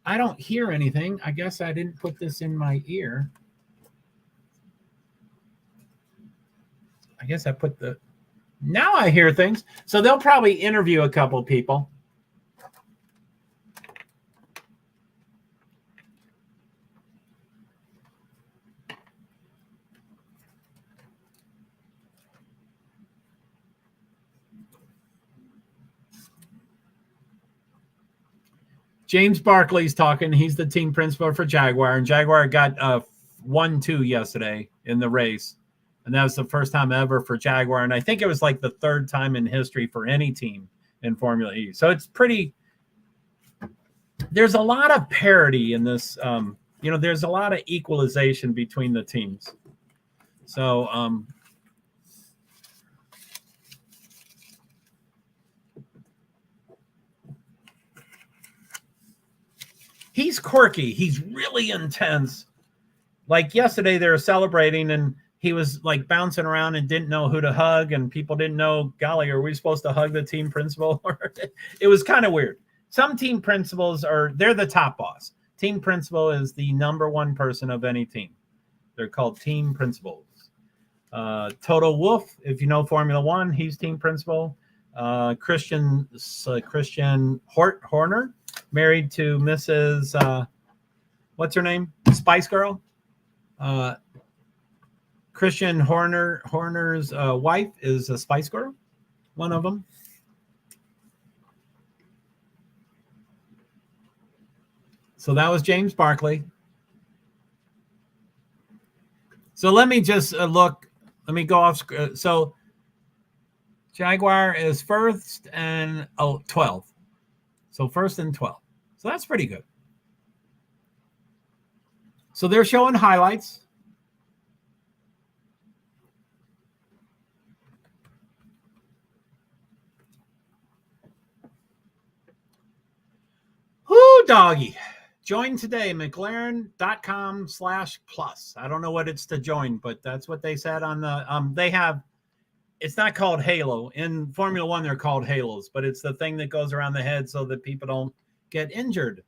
I don't hear anything. I guess I didn't put this in my ear. I guess I put the... Now I hear things. So they'll probably interview a couple people. James Barkley's talking. He's the team principal for Jaguar, and Jaguar got 1-2 yesterday in the race, and that was the first time ever for Jaguar, and I think it was like the third time in history for any team in Formula E. So it's pretty. There's a lot of parity in this. There's a lot of equalization between the teams. So. He's quirky. He's really intense. Like yesterday, they were celebrating, and he was like bouncing around and didn't know who to hug, and people didn't know, golly, are we supposed to hug the team principal? It was kind of weird. Some team principals they're the top boss. Team principal is the number one person of any team. They're called team principals. Toto Wolff, if you know Formula One, he's team principal. Christian Horner, married to Mrs. What's her name? Spice Girl. Christian Horner's wife is a Spice Girl, one of them. So that was James Barkley. So let me just look. Let me go off. So Jaguar is first and 12. So first and 12. So that's pretty good. So they're showing highlights. Whoo, doggy. Join today, McLaren.com/plus. I don't know what it's to join, but that's what they said on the, they have, it's not called Halo. In Formula One, they're called Halos, but it's the thing that goes around the head so that people don't get injured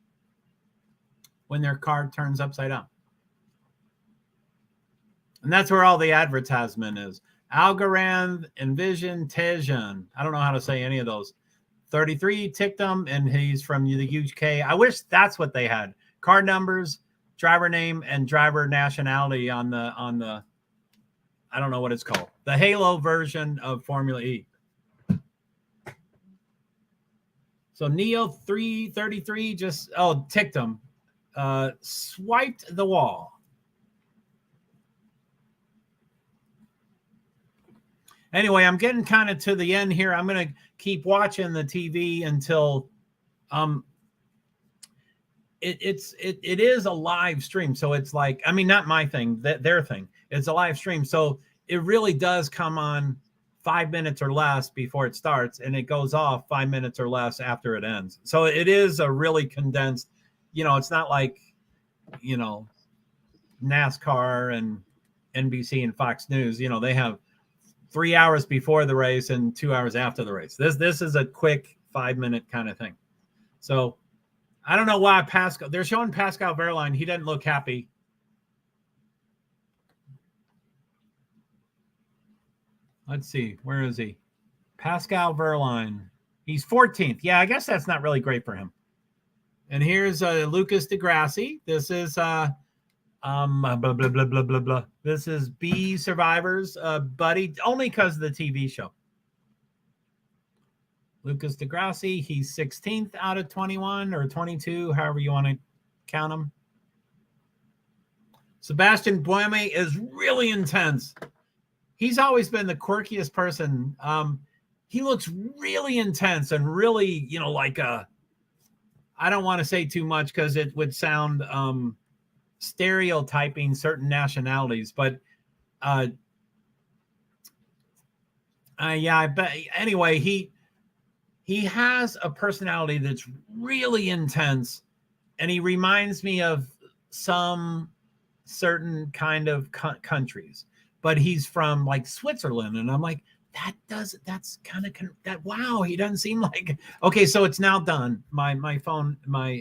when their car turns upside down. And that's where all the advertisement is. Algorand, Envision, Tejan. I don't know how to say any of those. 33 Tictum, and he's from the UK. I wish that's what they had. Car numbers, driver name, and driver nationality on the I don't know what it's called. The Halo version of Formula E. So Neo 333 just Tictum swiped the wall. Anyway, I'm getting kind of to the end here. I'm going to keep watching the TV until it is a live stream. So it's like, I mean, not my thing, their thing. It's a live stream. So it really does come on 5 minutes or less before it starts, and it goes off 5 minutes or less after it ends. So it is a really condensed, it's not like, NASCAR and NBC and Fox News, they have 3 hours before the race and 2 hours after the race. This is a quick 5 minute kind of thing. So I don't know why they're showing Pascal Wehrlein. He doesn't look happy. Let's see. Where is he? Pascal Wehrlein. He's 14th. Yeah, I guess that's not really great for him. And here's Lucas Degrassi. This is blah, blah, blah, blah, blah, blah, blah. This is B Survivors, buddy, only because of the TV show. Lucas Degrassi, he's 16th out of 21 or 22, however you want to count him. Sebastian Buemi is really intense. he's always been the quirkiest person. He looks really intense and really, you know, like I don't want to say too much because it would sound stereotyping certain nationalities, but yeah, I bet. Anyway, he has a personality that's really intense, and he reminds me of some certain kind of countries, but he's from like Switzerland, and I'm like, that's kind of that. Wow, he doesn't seem like. Okay, so it's now done. My phone, my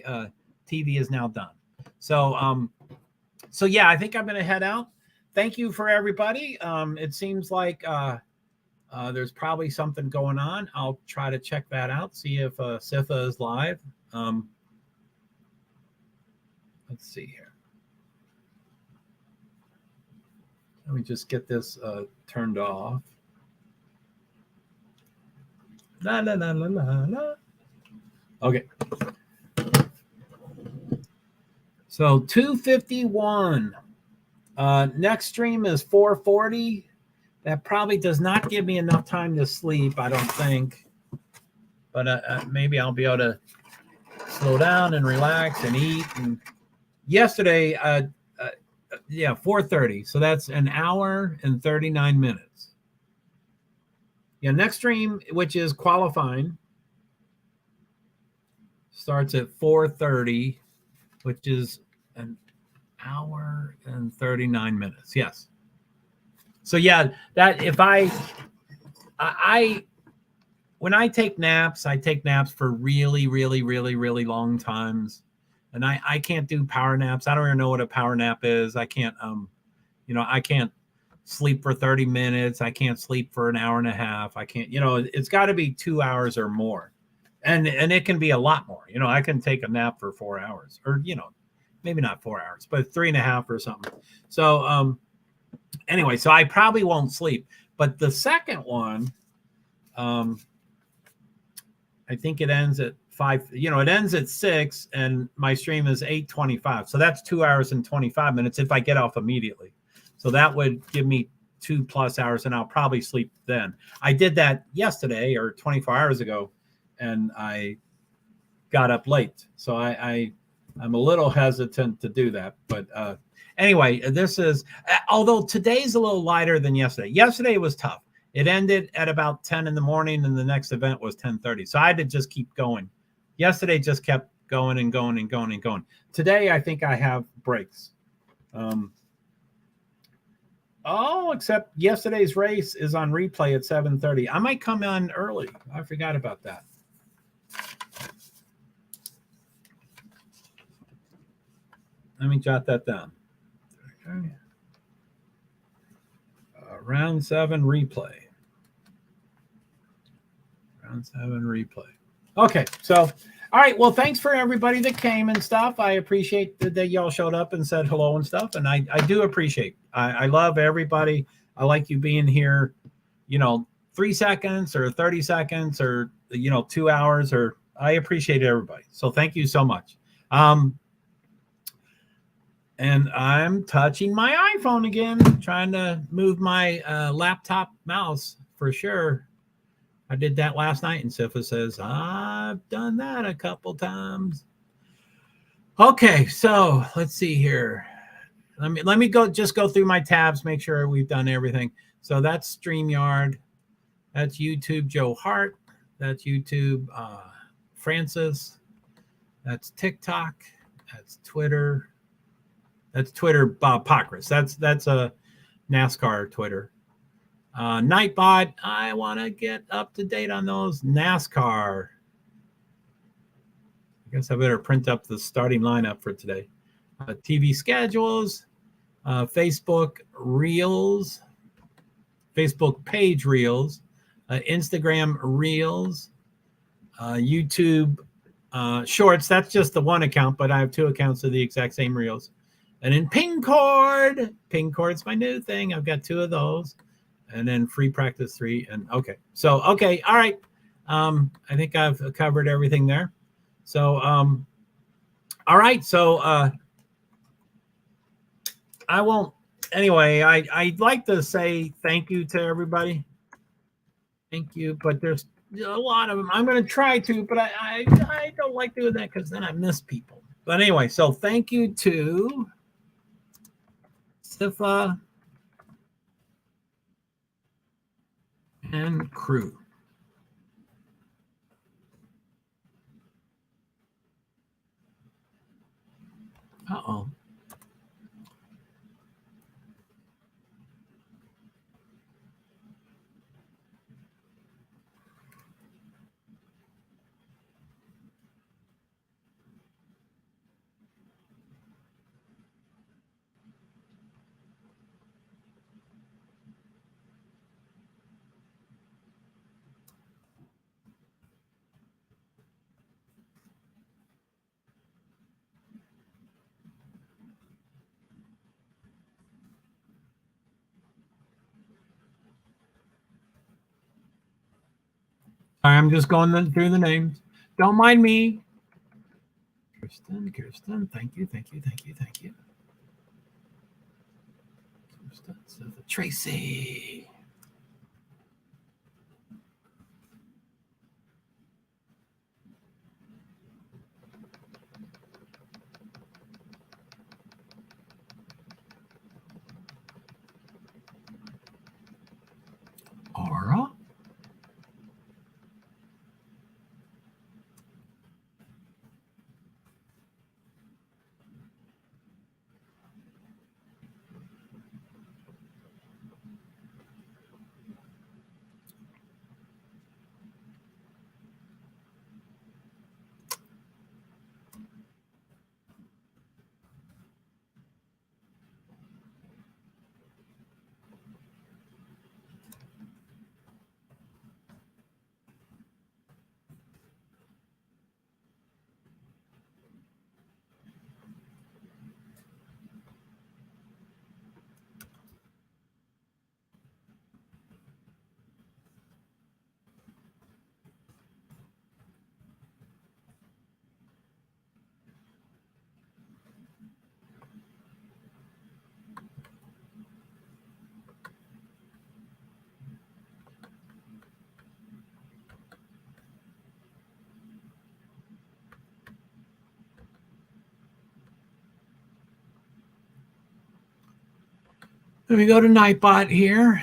TV is now done. So so yeah, I think I'm gonna head out. Thank you for everybody. It seems like there's probably something going on. I'll try to check that out, see if Sifa is live. Let's see here. Let me just get this turned off. La la la la la la. Okay. So 2:51. Next stream is 4:40. That probably does not give me enough time to sleep, I don't think. But maybe I'll be able to slow down and relax and eat. And yesterday, yeah, 4:30. So that's an hour and 39 minutes. Yeah, next stream, which is qualifying, starts at 4:30, which is an hour and 39 minutes. Yes. So yeah, that if I when I take naps for really, really, really, really long times. And I can't do power naps. I don't even know what a power nap is. I can't, you know, I can't sleep for 30 minutes. I can't sleep for an hour and a half. I can't, you know, it's got to be 2 hours or more. And it can be a lot more. You know, I can take a nap for 4 hours or, you know, maybe not 4 hours, but 3.5 or something. So anyway, so I probably won't sleep. But the second one, I think it ends at 5, you know, it ends at 6 and my stream is 8:25. So that's 2 hours and 25 minutes if I get off immediately. So that would give me 2+ hours and I'll probably sleep then. I did that yesterday or 24 hours ago and I got up late. So I'm a little hesitant to do that. But anyway, this is, although today's a little lighter than yesterday. Yesterday was tough. It ended at about 10 in the morning and the next event was 10:30. So I had to just keep going. Yesterday just kept going and going and going and going. Today, I think I have breaks. Except yesterday's race is on replay at 7:30. I might come on early. I forgot about that. Let me jot that down. Okay. Round 7 replay. Round 7 replay. Okay, so, all right. Well, thanks for everybody that came and stuff. I appreciate that y'all showed up and said hello and stuff. And I do appreciate. I love everybody. I like you being here, you know, 3 seconds or 30 seconds or, you know, 2 hours or I appreciate everybody. So thank you so much. And I'm touching my iPhone again, trying to move my laptop mouse for sure. I did that last night, and Sifa says, I've done that a couple times. Okay, so let's see here. Let me go through my tabs, make sure we've done everything. So that's StreamYard. That's YouTube JoeHart. That's YouTube Francis. That's TikTok. That's Twitter. That's Twitter Bob Pockrass. That's a NASCAR Twitter. Nightbot, I want to get up to date on those. NASCAR. I guess I better print up the starting lineup for today. TV schedules, Facebook Reels, Facebook page Reels, Instagram Reels, YouTube Shorts. That's just the one account, but I have 2 accounts of the exact same Reels. And then Pingcord. Pingcord's my new thing. I've got 2 of those. And then Free Practice 3. And okay. So, okay. All right. I think I've covered everything there. So, all right. So, I won't anyway, I'd like to say thank you to everybody. Thank you, but there's a lot of them. I'm going to try to, but I don't like doing that because then I miss people. But anyway, so thank you to Sifa and crew. Uh-oh. I'm just going through the names. Don't mind me. Kirsten, thank you. Tracy. Aura. Let me go to Nightbot here.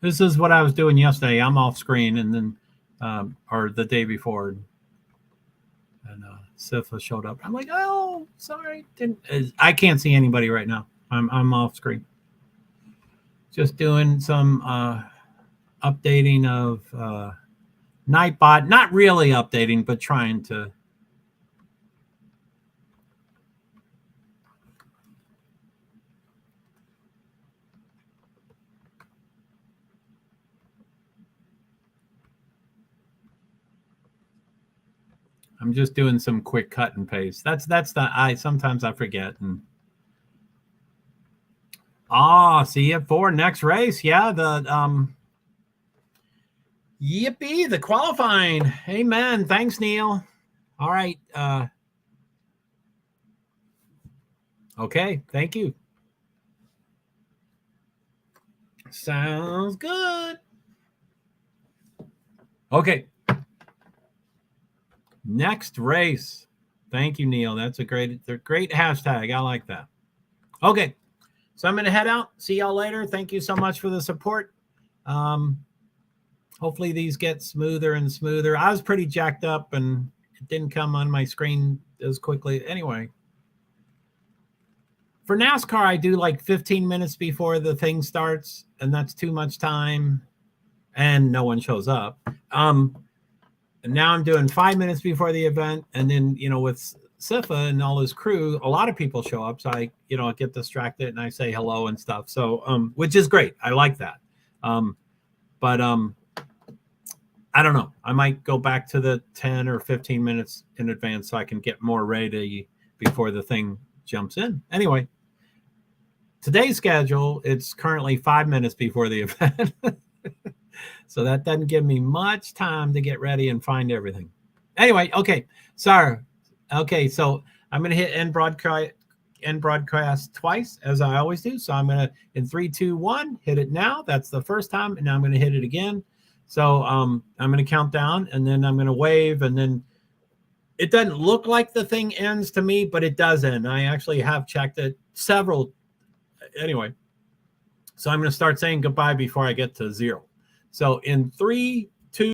This is what I was doing yesterday. I'm off screen, and then, or the day before, and Sifa showed up. I'm like, oh, sorry, I can't see anybody right now. I'm off screen. Just doing some updating of Nightbot. Not really updating, but trying to. I'm just doing some quick cut and paste. That's the sometimes I forget. And see you for next race. Yeah, the yippee, the qualifying. Amen. Thanks, Neil. All right. Okay, thank you. Sounds good. Okay. Next race. Thank you, Neil. That's a great hashtag. I like that. Okay. So I'm going to head out. See y'all later. Thank you so much for the support. hopefully these get smoother and smoother. I was pretty jacked up and it didn't come on my screen as quickly. Anyway, for NASCAR, I do like 15 minutes before the thing starts, and that's too much time, and no one shows up. And now I'm doing 5 minutes before the event, and then, with Sifa and all his crew, a lot of people show up, so I get distracted and I say hello and stuff. So which is great. I like that. But I don't know. I might go back to the 10 or 15 minutes in advance so I can get more ready before the thing jumps in. Anyway, today's schedule, it's currently 5 minutes before the event. So that doesn't give me much time to get ready and find everything. Anyway, okay. Sorry. Okay, so I'm going to hit end broadcast twice, as I always do. So I'm going to, in 3, 2, 1, hit it now. That's the first time. And now I'm going to hit it again. So I'm going to count down, and then I'm going to wave, and then it doesn't look like the thing ends to me, but it does end. I actually have checked it several. Anyway, so I'm going to start saying goodbye before I get to 0. So in 3,